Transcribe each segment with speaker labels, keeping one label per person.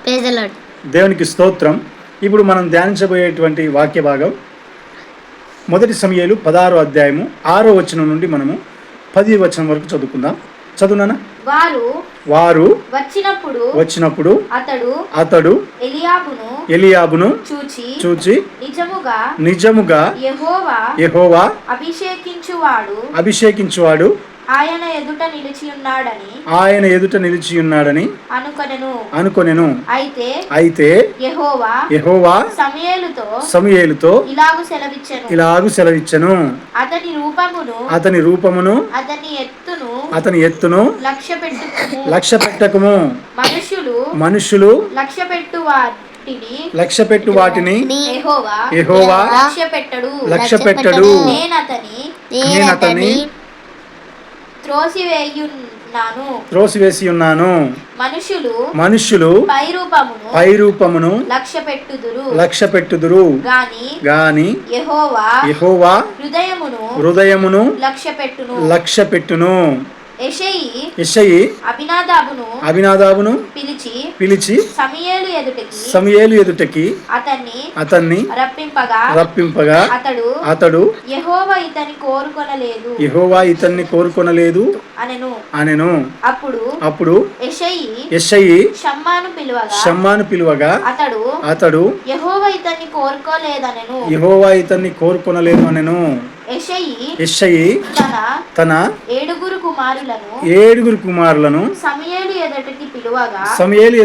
Speaker 1: Praise the lord.
Speaker 2: దేవునికి స్తోత్రం. ఇప్పుడు మనం ధ్యానించబోయేటువంటి వాక్య భాగం 1 సమూయేలు 16వ అధ్యాయము 6వ వచనం నుండి మనము 10వ వచనం వరకు చదువుకుందాం. చదువునానా? వారు వచ్చినప్పుడు అతడు ఎలియాబును చూచి నిజముగా యెహోవా అభిషేకించువాడు
Speaker 3: ఆయన
Speaker 2: ఎదుట నిలిచి ఉన్నాడని అనుకొనెను. అయితే యెహోవా సమూయేలుతో ఇలాగు సెలవిచ్చెను, అతని రూపమును అతని ఎత్తును లక్ష్య పెట్టకుము. మనుషులు లక్ష్యపెట్టు వాటిని యెహోవా లక్ష్య పెట్టడు. నేనతని త్రోసివేసి ఉన్నాను. మనుషులు పై రూపమును లక్ష్య పెట్టుదురు గాని యెహోవా హృదయమును లక్ష్య పెట్టును. యెషయి అబినాదాబును పిలిచి సమూయేలు ఎదుటకి అతన్ని రప్పింపగా అతడు యెహోవా ఇతన్ని కోరుకొనలేదు అనెను. అప్పుడు యెషయి షమ్మాను పిలువగా అతడు యెహోవా ఇతన్ని కోరుకొనలేదు అనెను. యెషయి తన ఏడుగురు కుమారులను సమూయేలు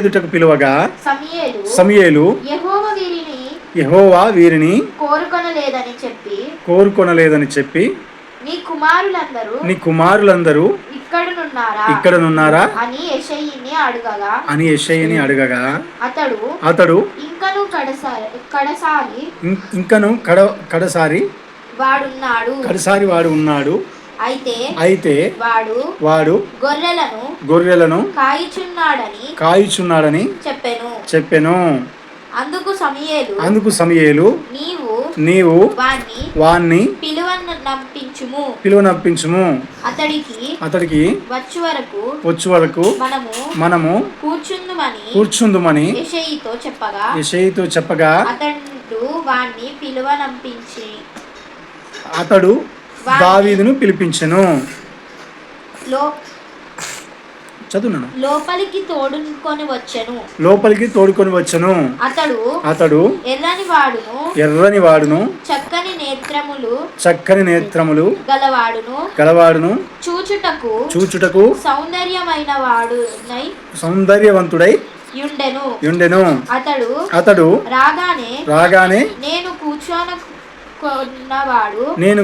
Speaker 2: ఎదుటకు పిలువగా సమూయేలు యెహోవా వీరిని కోరుకొనలేదని చెప్పి నీ కుమారులందరూ ఇక్కడనున్నారా అని యెషయిని అడగగా అతడు ఇంకను కడసారి వాడు ఉన్నాడు. అయితే వాడు గొర్రెలను కాయుచున్నాడని చెప్పెను. అందుకు సమూయేలు నీవు వాణ్ణి పిలువనంపించుము. అతడికి వచ్చు వరకు మనము కూర్చుందుమని యెషయితో చెప్పగా అతడు దావీదును పిలిపించెను. చదువునా? లోపలికి తోడుకొని వచ్చెను. అతడు ఎర్రని వాడును చక్కని నేత్రములు గలవాడును చూచుటకు సౌందర్యవంతుడై యుండెను. అతడు రాగానే నేను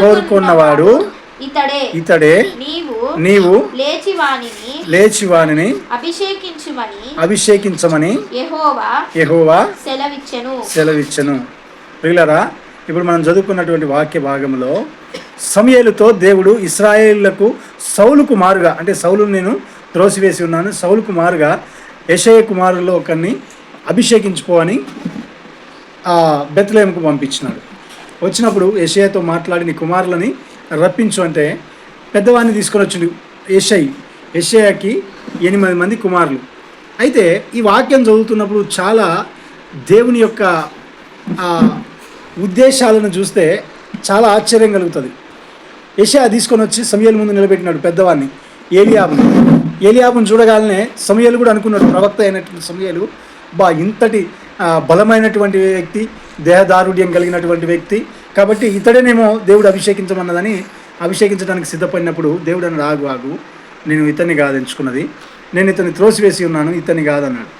Speaker 2: కోరుకున్నవాడు ఇతడే. నీవు లేచి వానిని అభిషేకించమని యెహోవా సెలవిచ్చెను. ప్రియులారా, ఇప్పుడు మనం చదువుకున్నటువంటి వాక్య భాగంలో సమూయేలుతో దేవుడు ఇశ్రాయేలులకు సౌలుకు మారుగా, అంటే సౌలును నేను త్రోసివేసి ఉన్నాను, సౌలుకు మారుగా యెషయ కుమారుల్లో ఒకరిని అభిషేకించుకో అని బెత్లెహేముకు పంపించినాడు. వచ్చినప్పుడు యెషయతో మాట్లాడి నీ కుమారులని రప్పించు అంటే పెద్దవాడిని తీసుకొని వచ్చిండు యెషయాకి 8 మంది కుమారులు. అయితే ఈ వాక్యం చదువుతున్నప్పుడు చాలా దేవుని యొక్క ఉద్దేశాలను చూస్తే చాలా ఆశ్చర్యం కలుగుతుంది. యెషయా తీసుకొని వచ్చి సమూయేలు ముందు నిలబెట్టినాడు పెద్దవాడిని ఏలియాబును చూడగానే సమూయేలు కూడా అనుకున్నాడు, ప్రవక్త అయినటువంటి సమూయేలు ఇంతటి బలమైనటువంటి వ్యక్తి, దేహదారుఢ్యం కలిగినటువంటి వ్యక్తి, కాబట్టి ఇతడేనేమో దేవుడు అభిషేకించమన్నదని అభిషేకించడానికి సిద్ధపడినప్పుడు దేవుడు అన్నాడు, ఆగు, నేను ఇతన్ని కాదు ఎంచుకున్నది, నేను ఇతన్ని త్రోసివేసి ఉన్నాను, ఇతన్ని కాదన్నాడు.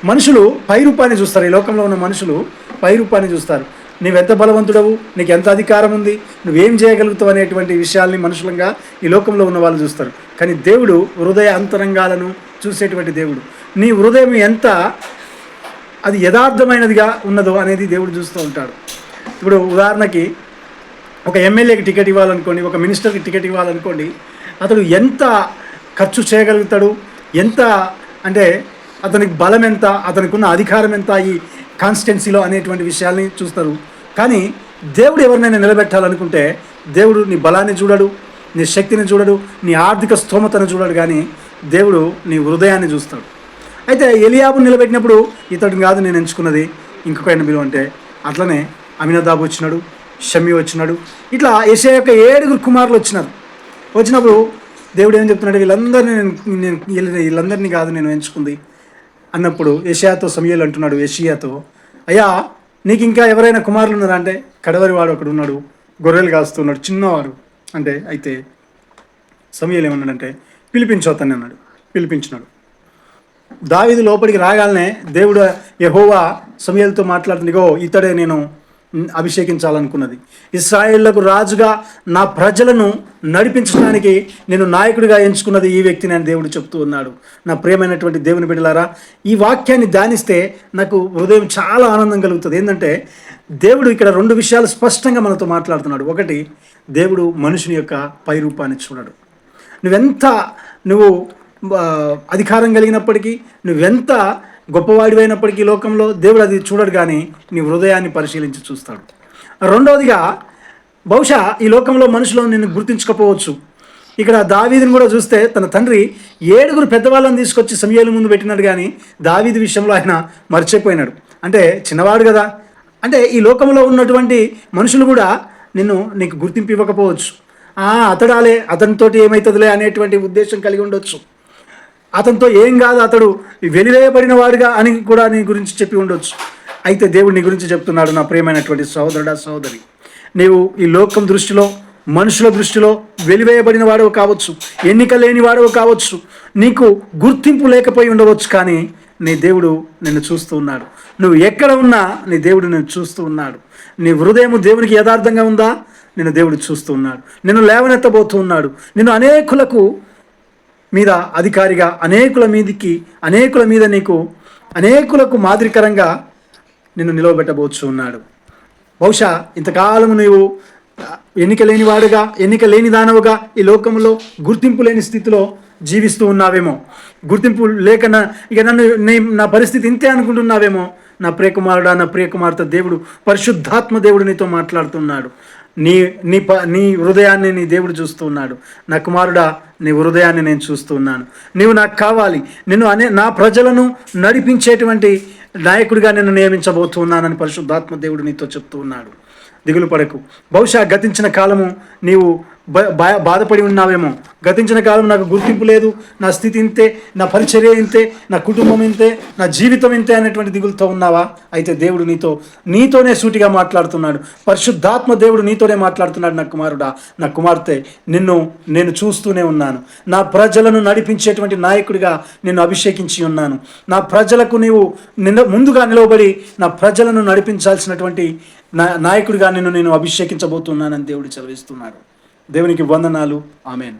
Speaker 2: మనుషులు పై రూపాన్ని చూస్తారు. ఈ లోకంలో ఉన్న మనుషులు పై రూపాన్ని చూస్తారు. నువ్వెంత బలవంతుడవు, నీకు ఎంత అధికారం ఉంది, నువ్వేం చేయగలుగుతావు అనేటువంటి విషయాల్ని మనుషులంగా ఈ లోకంలో ఉన్న వాళ్ళు చూస్తారు. కానీ దేవుడు హృదయ అంతరంగాలను చూసేటువంటి దేవుడు. నీ హృదయం ఎంత అది యథార్థమైనదిగా ఉన్నదో అనేది దేవుడు చూస్తూ ఉంటాడు. ఇప్పుడు ఉదాహరణకి ఒక ఎమ్మెల్యేకి టికెట్ ఇవ్వాలనుకోండి, ఒక మినిస్టర్కి టికెట్ ఇవ్వాలనుకోండి, అతడు ఎంత ఖర్చు చేయగలుగుతాడు, ఎంత అంటే అతనికి బలం ఎంత, అతనికి ఉన్న అధికారం ఎంత ఈ కాన్స్టిట్యున్సీలో అనేటువంటి విషయాల్ని చూస్తారు. కానీ దేవుడు ఎవరినైనా నిలబెట్టాలనుకుంటే దేవుడు నీ బలాన్ని చూడడు, నీ శక్తిని చూడడు, నీ ఆర్థిక స్తోమతను చూడడు, కానీ దేవుడు నీ హృదయాన్ని చూస్తాడు. అయితే ఎలియాబుని నిలబెట్టినప్పుడు ఇతడు కాదు నేను ఎంచుకున్నది, ఇంకొక ఆయన పిలువ అంటే అట్లనే అమినదాబు వచ్చినాడు, షమ్మి వచ్చినాడు. ఇట్లా యెషయా యొక్క 7 కుమారులు వచ్చినప్పుడు దేవుడు ఏం చెప్తున్నాడు, వీళ్ళందరినీ కాదు నేను ఎంచుకుంది అన్నప్పుడు యెషయాతో సమూయేలు అంటున్నాడు యెషయాతో, అయ్యా నీకు ఇంకా ఎవరైనా కుమారులు ఉన్నారా అంటే కడవరి వాడు ఒకడు ఉన్నాడు, గొర్రెలు కాస్తున్నాడు, చిన్నవాడు అంటే. అయితే సమూయేలు ఏమన్నాడంటే పిలిపించొద్దని అన్నాడు. పిలిపించినాడు. దావీదు లోపలికి రాగానే దేవుడు యెహోవా సమూయేలుతో మాట్లాడుతుంది, ఇగో ఇతడే నేను అభిషేకించాలనుకున్నది, ఇశ్రాయేళ్లకు రాజుగా నా ప్రజలను నడిపించడానికి నేను నాయకుడిగా ఎంచుకున్నది ఈ వ్యక్తిని అని దేవుడు చెప్తూ ఉన్నాడు. నా ప్రియమైనటువంటి దేవుని బిడ్డలారా, ఈ వాక్యాన్ని ధ్యానిస్తే నాకు హృదయం చాలా ఆనందం కలుగుతుంది. ఏంటంటే దేవుడు ఇక్కడ 2 విషయాలు స్పష్టంగా మనతో మాట్లాడుతున్నాడు. ఒకటి, దేవుడు మనుషుని యొక్క పై రూపాన్ని చూడడు. నువ్వు అధికారం కలిగినప్పటికీ, నువ్వెంత గొప్పవాడివైనప్పటికీ లోకంలో దేవుడు అది చూడడు, కానీ నీ హృదయాన్ని పరిశీలించి చూస్తాడు. రెండవదిగా, బహుశా ఈ లోకంలో మనుషులు నిన్ను గుర్తించకపోవచ్చు. ఇక్కడ దావీదుని కూడా చూస్తే తన తండ్రి 7 పెద్దవాళ్ళని తీసుకొచ్చి సమూయేలు ముందు పెట్టినాడు, కానీ దావీదు విషయంలో ఆయన మర్చిపోయినాడు. అంటే చిన్నవాడు కదా. అంటే ఈ లోకంలో ఉన్నటువంటి మనుషులు కూడా నీకు గుర్తింపు ఇవ్వకపోవచ్చు. అతడాలే, అతనితోటి ఏమవుతుందిలే అనేటువంటి ఉద్దేశం కలిగి ఉండొచ్చు. అతనితో ఏం కాదు, అతడు వెలివేయబడిన వాడుగా అని కూడా నీ గురించి చెప్పి ఉండొచ్చు. అయితే దేవుడు నీ గురించి చెప్తున్నాడు, నా ప్రియమైనటువంటి సహోదరుడా సహోదరి, నీవు ఈ లోకం దృష్టిలో, మనుషుల దృష్టిలో వెలివేయబడిన వాడవు కావచ్చు, ఎన్నిక లేని వాడవు కావచ్చు, నీకు గుర్తింపు లేకపోయి ఉండవచ్చు, కానీ నీ దేవుడు నిన్ను చూస్తూ ఉన్నాడు. నువ్వు ఎక్కడ ఉన్నా నీ దేవుడు నిన్ను చూస్తూ ఉన్నాడు. నీ హృదయం దేవునికి యథార్థంగా ఉందా, నిన్ను దేవుడు చూస్తూ ఉన్నాడు. నిన్ను లేవనెత్తబోతూ ఉన్నాడు. నిన్ను అనేకులకు మీద అధికారిగా, అనేకుల మీద నీకు అనేకులకు మాదిరికరంగా నిన్ను నిలవబెట్టబోతూ ఉన్నాడు. బహుశా ఇంతకాలం నీవు ఎన్నిక లేని దానవుగా ఈ లోకంలో గుర్తింపు లేని స్థితిలో జీవిస్తూ ఉన్నావేమో. గుర్తింపు లేక నా పరిస్థితి ఇంతే అనుకుంటున్నావేమో. నా ప్రియకుమారుడా, నా ప్రియకుమార్తె, దేవుడు పరిశుద్ధాత్మ దేవుడు నీతో మాట్లాడుతున్నాడు. నీ హృదయాన్ని నీ దేవుడు చూస్తూ ఉన్నాడు. నా కుమారుడా, నీ హృదయాన్ని నేను చూస్తూ ఉన్నాను. నీవు నాకు కావాలి. నా ప్రజలను నడిపించేటువంటి నాయకుడిగా నేను నియమించబోతున్నానని పరిశుద్ధాత్మ దేవుడు నీతో చెప్తూ ఉన్నాడు. దిగులు పడకు. బహుశా గతించిన కాలము నీవు బాధపడి ఉన్నావేమో. గతించిన కాలం నాకు గుర్తింపు లేదు, నా స్థితి ఇంతే, నా పరిచర్య ఇంతే, నా కుటుంబం ఇంతే, నా జీవితం ఇంతే అనేటువంటి దిగులుతో ఉన్నావా? అయితే దేవుడు నీతోనే సూటిగా మాట్లాడుతున్నాడు. పరిశుద్ధాత్మ దేవుడు నీతోనే మాట్లాడుతున్నాడు. నా కుమారుడా, నా కుమార్తె, నేను చూస్తూనే ఉన్నాను. నా ప్రజలను నడిపించేటువంటి నాయకుడిగా నిన్ను అభిషేకించి ఉన్నాను. నా ప్రజలకు ముందుగా నిలవబడి నా ప్రజలను నడిపించాల్సినటువంటి నాయకుడిగా నేను అభిషేకించబోతున్నానని దేవుడు చదివిస్తున్నాడు. దేవునికి వందనాలు. ఆమేన్.